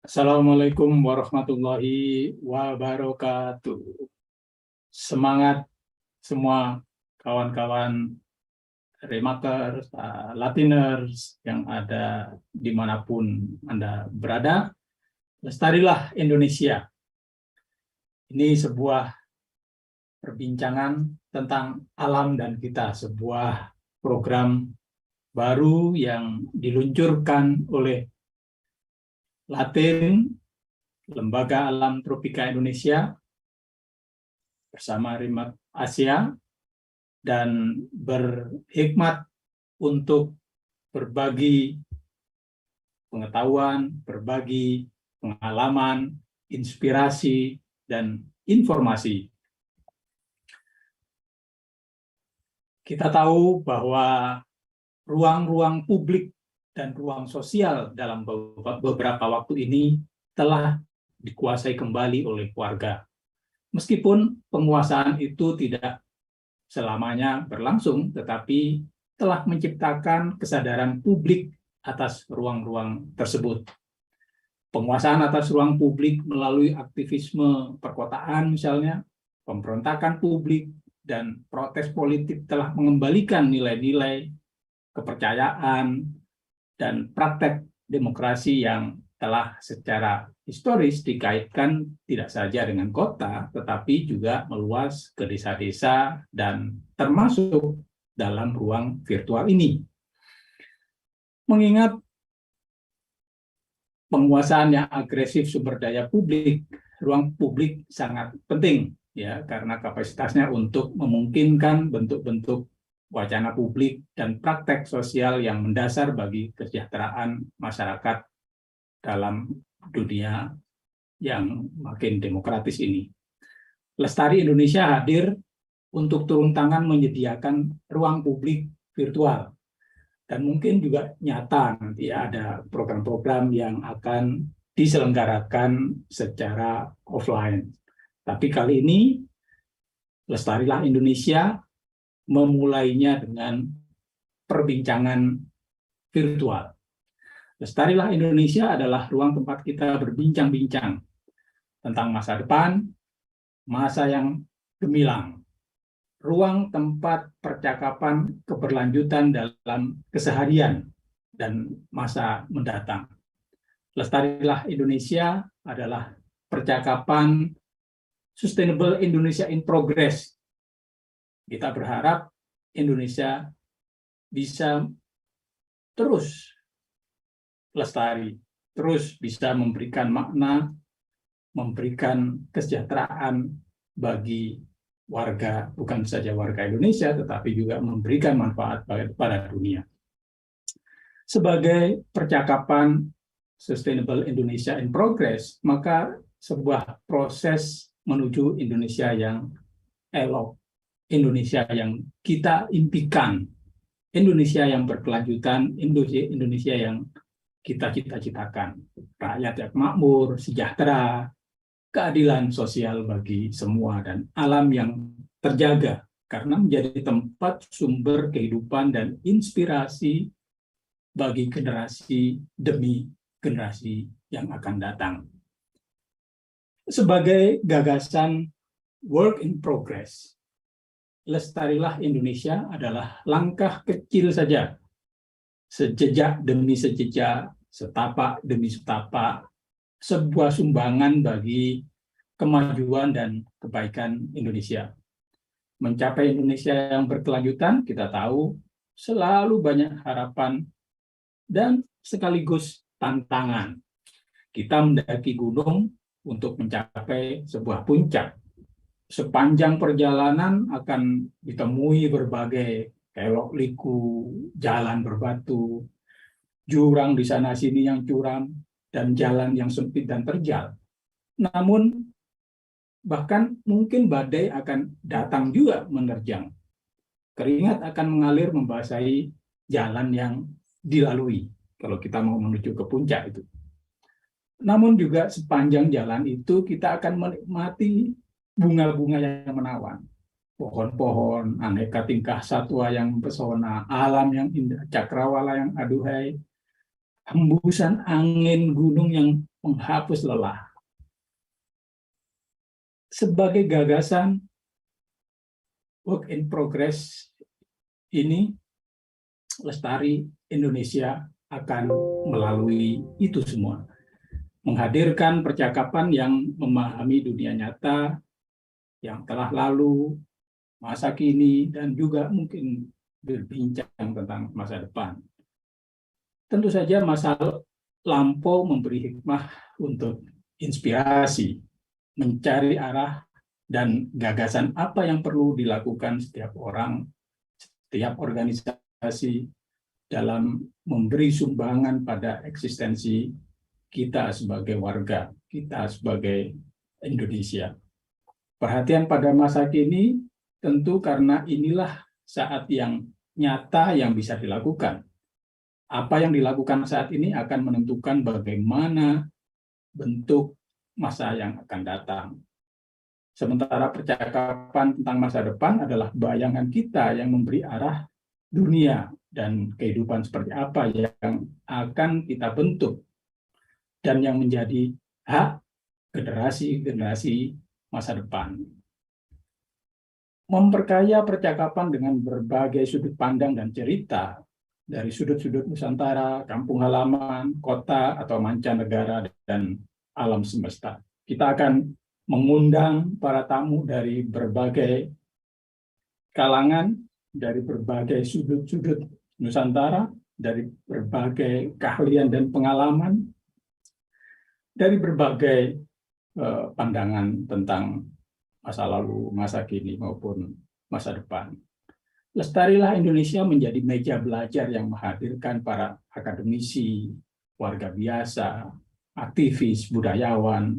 Assalamualaikum warahmatullahi wabarakatuh. Semangat semua kawan-kawan Remakers, Latiners yang ada dimanapun Anda berada. Lestarilah Indonesia. Ini sebuah perbincangan tentang alam dan kita, sebuah program baru yang diluncurkan oleh Latin, Lembaga Alam Tropika Indonesia, bersama Rimat Asia, dan berhikmat untuk berbagi pengetahuan, berbagi pengalaman, inspirasi, dan informasi. Kita tahu bahwa ruang-ruang publik dan ruang sosial dalam beberapa waktu ini telah dikuasai kembali oleh warga. Meskipun penguasaan itu tidak selamanya berlangsung, tetapi telah menciptakan kesadaran publik atas ruang-ruang tersebut. Penguasaan atas ruang publik melalui aktivisme perkotaan misalnya, pemberontakan publik, dan protes politik telah mengembalikan nilai-nilai, kepercayaan, dan praktek demokrasi yang telah secara historis dikaitkan tidak saja dengan kota, tetapi juga meluas ke desa-desa dan termasuk dalam ruang virtual ini. Mengingat penguasaan yang agresif sumber daya publik, ruang publik sangat penting, ya, karena kapasitasnya untuk memungkinkan bentuk-bentuk wacana publik dan praktek sosial yang mendasar bagi kesejahteraan masyarakat dalam dunia yang makin demokratis ini. Lestari Indonesia hadir untuk turun tangan menyediakan ruang publik virtual. Dan mungkin juga nyata nanti ada program-program yang akan diselenggarakan secara offline. Tapi kali ini Lestarilah Indonesia memulainya dengan perbincangan virtual. Lestarilah Indonesia adalah ruang tempat kita berbincang-bincang tentang masa depan, masa yang gemilang, ruang tempat percakapan keberlanjutan dalam keseharian dan masa mendatang. Lestarilah Indonesia adalah percakapan Sustainable Indonesia in Progress. Kita berharap Indonesia bisa terus lestari, terus bisa memberikan makna, memberikan kesejahteraan bagi warga, bukan saja warga Indonesia, tetapi juga memberikan manfaat pada dunia. Sebagai percakapan Sustainable Indonesia in Progress, maka sebuah proses menuju Indonesia yang elok, Indonesia yang kita impikan, Indonesia yang berkelanjutan, Indonesia yang kita cita-citakan. Rakyat yang makmur, sejahtera, keadilan sosial bagi semua, dan alam yang terjaga karena menjadi tempat sumber kehidupan dan inspirasi bagi generasi demi generasi yang akan datang. Sebagai gagasan work in progress, Lestarilah Indonesia adalah langkah kecil saja, sejejak demi sejejak, setapak demi setapak, sebuah sumbangan bagi kemajuan dan kebaikan Indonesia. Mencapai Indonesia yang berkelanjutan, kita tahu selalu banyak harapan dan sekaligus tantangan. Kita mendaki gunung untuk mencapai sebuah puncak. Sepanjang perjalanan akan ditemui berbagai kelok liku, jalan berbatu, jurang di sana sini yang curam, dan jalan yang sempit dan terjal. Namun, bahkan mungkin badai akan datang juga menerjang. Keringat akan mengalir membasahi jalan yang dilalui kalau kita mau menuju ke puncak itu. Namun juga sepanjang jalan itu kita akan menikmati bunga-bunga yang menawan, pohon-pohon, aneka tingkah satwa yang mempesona, alam yang indah, cakrawala yang aduhai, hembusan angin gunung yang menghapus lelah. Sebagai gagasan work in progress ini, Lestari Indonesia akan melalui itu semua. Menghadirkan percakapan yang memahami dunia nyata, yang telah lalu, masa kini, dan juga mungkin berbincang tentang masa depan. Tentu saja masa lampau memberi hikmah untuk inspirasi, mencari arah dan gagasan apa yang perlu dilakukan setiap orang, setiap organisasi dalam memberi sumbangan pada eksistensi kita sebagai warga, kita sebagai Indonesia. Perhatian pada masa kini tentu karena inilah saat yang nyata yang bisa dilakukan. Apa yang dilakukan saat ini akan menentukan bagaimana bentuk masa yang akan datang. Sementara percakapan tentang masa depan adalah bayangan kita yang memberi arah dunia dan kehidupan seperti apa yang akan kita bentuk dan yang menjadi hak generasi-generasi masa depan. Memperkaya percakapan dengan berbagai sudut pandang dan cerita dari sudut-sudut Nusantara, kampung halaman, kota, atau mancanegara, dan alam semesta. Kita akan mengundang para tamu dari berbagai kalangan, dari berbagai sudut-sudut Nusantara, dari berbagai keahlian dan pengalaman, dari berbagai pandangan tentang masa lalu, masa kini, maupun masa depan. Lestarilah Indonesia menjadi meja belajar yang menghadirkan para akademisi, warga biasa, aktivis, budayawan,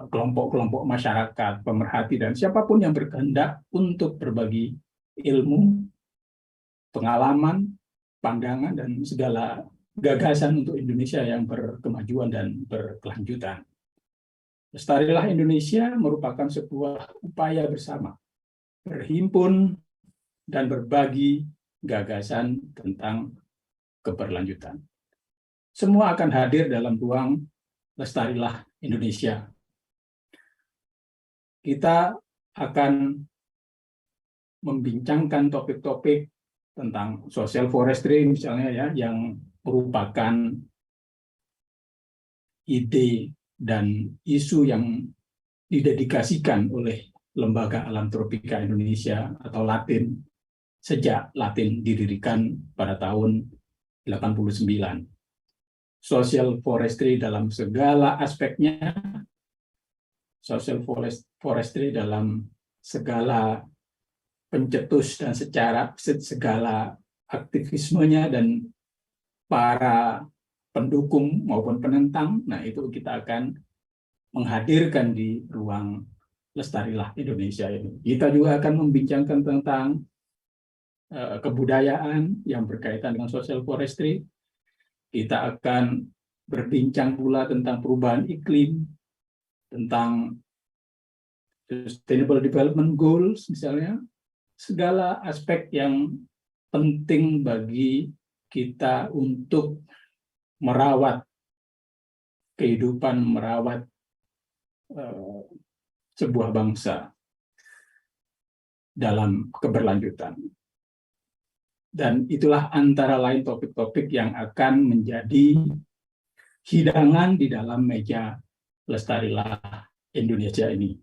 kelompok-kelompok masyarakat, pemerhati, dan siapapun yang berkehendak untuk berbagi ilmu, pengalaman, pandangan, dan segala gagasan untuk Indonesia yang berkemajuan dan berkelanjutan. Lestarilah Indonesia merupakan sebuah upaya bersama, berhimpun dan berbagi gagasan tentang keberlanjutan. Semua akan hadir dalam ruang Lestarilah Indonesia. Kita akan membincangkan topik-topik tentang social forestry misalnya ya, yang merupakan ide dan isu yang didedikasikan oleh Lembaga Alam Tropika Indonesia atau LATIN sejak LATIN didirikan pada tahun 89. Social forestry dalam segala aspeknya, social forestry dalam segala pencetus dan segala aktivismenya dan para pendukung maupun penentang. Nah, itu kita akan menghadirkan di ruang Lestarilah Indonesia ini. Kita juga akan membincangkan tentang kebudayaan yang berkaitan dengan social forestry. Kita akan berbincang pula tentang perubahan iklim, tentang Sustainable Development Goals misalnya, segala aspek yang penting bagi kita untuk merawat kehidupan, merawat sebuah bangsa dalam keberlanjutan. Dan itulah antara lain topik-topik yang akan menjadi hidangan di dalam meja Lestarilah Indonesia ini.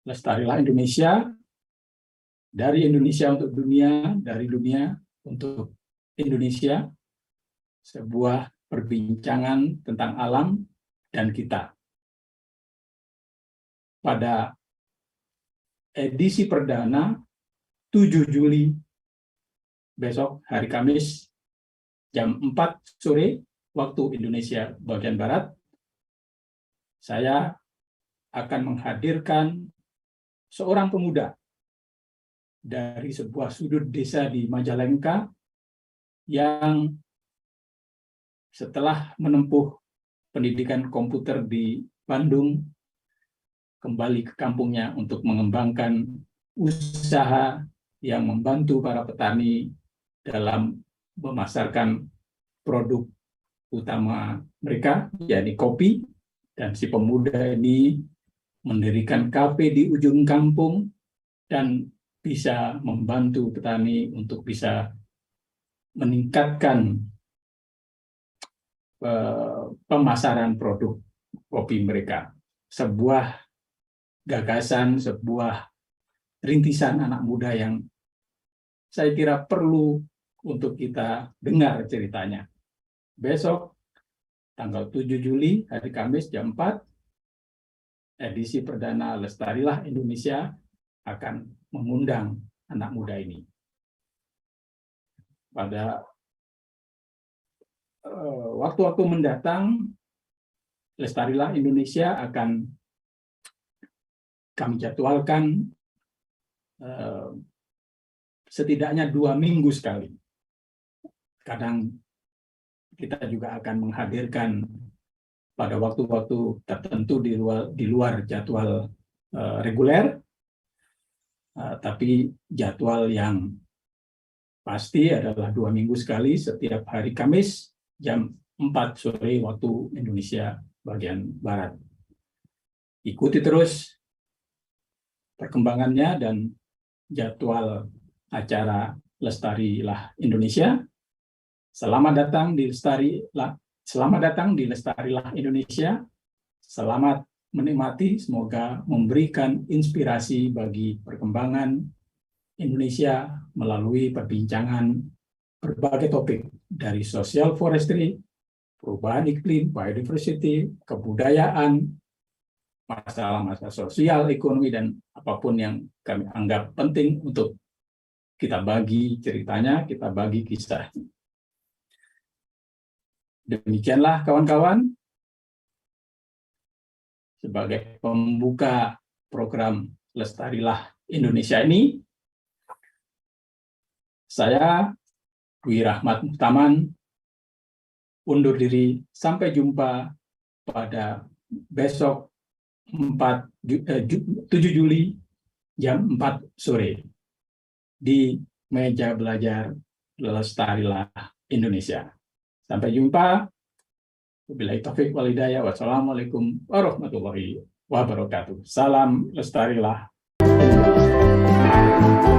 Lestarilah Indonesia, dari Indonesia untuk dunia, dari dunia untuk Indonesia, sebuah perbincangan tentang alam dan kita. Pada edisi perdana 7 Juli besok hari Kamis jam 4 sore waktu Indonesia bagian Barat, saya akan menghadirkan seorang pemuda dari sebuah sudut desa di Majalengka yang setelah menempuh pendidikan komputer di Bandung, kembali ke kampungnya untuk mengembangkan usaha yang membantu para petani dalam memasarkan produk utama mereka, yakni kopi, dan si pemuda ini mendirikan kafe di ujung kampung dan bisa membantu petani untuk bisa meningkatkan pemasaran produk kopi mereka. Sebuah gagasan, sebuah rintisan anak muda yang saya kira perlu untuk kita dengar ceritanya. Besok, tanggal 7 Juli, hari Kamis, jam 4, edisi perdana Lestarilah Indonesia akan mengundang anak muda ini. Pada waktu-waktu mendatang, Lestarilah Indonesia akan kami jadwalkan setidaknya 2 minggu sekali. Kadang kita juga akan menghadirkan pada waktu-waktu tertentu di luar jadwal reguler, tapi jadwal yang pasti adalah 2 minggu sekali setiap hari Kamis jam 4 sore waktu Indonesia bagian Barat. Ikuti terus perkembangannya dan jadwal acara Lestarilah Indonesia. Selamat datang di Lestarilah Indonesia. Selamat menikmati, semoga memberikan inspirasi bagi perkembangan Indonesia melalui perbincangan berbagai topik dari social forestry, perubahan iklim, biodiversity, kebudayaan, masalah-masalah sosial, ekonomi, dan apapun yang kami anggap penting untuk kita bagi ceritanya, kita bagi kisahnya. Demikianlah kawan-kawan, sebagai pembuka program Lestarilah Indonesia ini, saya Dwi Rahmat Muhtaman undur diri. Sampai jumpa pada besok 7 Juli jam 4 sore di meja belajar Lestarilah Indonesia. Sampai jumpa. Wabillahi taufiq wal hidayah. Wassalamualaikum warahmatullahi wabarakatuh. Salam Lestarilah Indonesia.